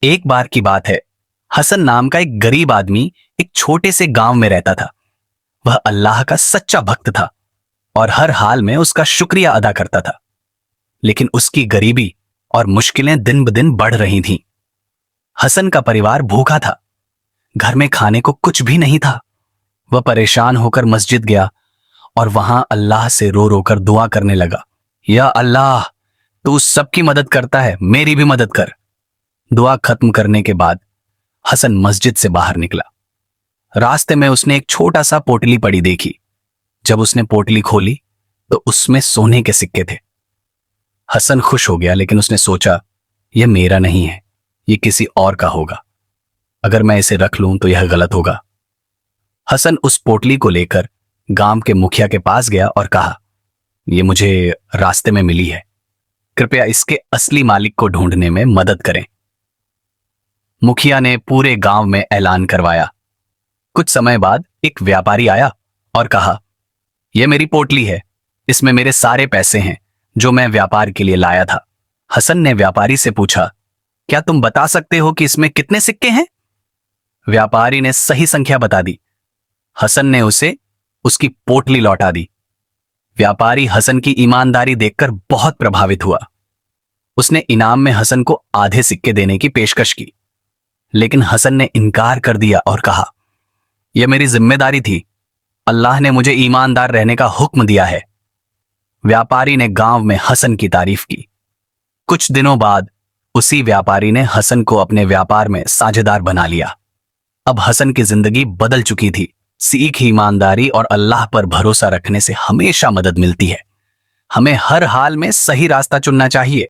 एक बार की बात है। हसन नाम का एक गरीब आदमी एक छोटे से गांव में रहता था। वह अल्लाह का सच्चा भक्त था और हर हाल में उसका शुक्रिया अदा करता था। लेकिन उसकी गरीबी और मुश्किलें दिन ब दिन बढ़ रही थीं। हसन का परिवार भूखा था। घर में खाने को कुछ भी नहीं था। वह परेशान होकर मस्जिद गया और वहां अल्लाह से रो रो कर दुआ करने लगा। या अल्लाह, तू सबकी मदद करता है, मेरी भी मदद कर। दुआ खत्म करने के बाद हसन मस्जिद से बाहर निकला। रास्ते में उसने एक छोटा सा पोटली पड़ी देखी। जब उसने पोटली खोली तो उसमें सोने के सिक्के थे। हसन खुश हो गया, लेकिन उसने सोचा, यह मेरा नहीं है, यह किसी और का होगा। अगर मैं इसे रख लूं तो यह गलत होगा। हसन उस पोटली को लेकर गांव के मुखिया के पास गया और कहा, यह मुझे रास्ते में मिली है, कृपया इसके असली मालिक को ढूंढने में मदद करें। मुखिया ने पूरे गांव में ऐलान करवाया। कुछ समय बाद एक व्यापारी आया और कहा, यह मेरी पोटली है, इसमें मेरे सारे पैसे हैं जो मैं व्यापार के लिए लाया था। हसन ने व्यापारी से पूछा, क्या तुम बता सकते हो कि इसमें कितने सिक्के हैं? व्यापारी ने सही संख्या बता दी। हसन ने उसे उसकी पोटली लौटा दी। व्यापारी हसन की ईमानदारी देखकर बहुत प्रभावित हुआ। उसने इनाम में हसन को आधे सिक्के देने की पेशकश की, लेकिन हसन ने इनकार कर दिया और कहा, यह मेरी जिम्मेदारी थी, अल्लाह ने मुझे ईमानदार रहने का हुक्म दिया है। व्यापारी ने गांव में हसन की तारीफ की। कुछ दिनों बाद उसी व्यापारी ने हसन को अपने व्यापार में साझेदार बना लिया। अब हसन की जिंदगी बदल चुकी थी। सीख, ईमानदारी और अल्लाह पर भरोसा रखने से हमेशा मदद मिलती है। हमें हर हाल में सही रास्ता चुनना चाहिए।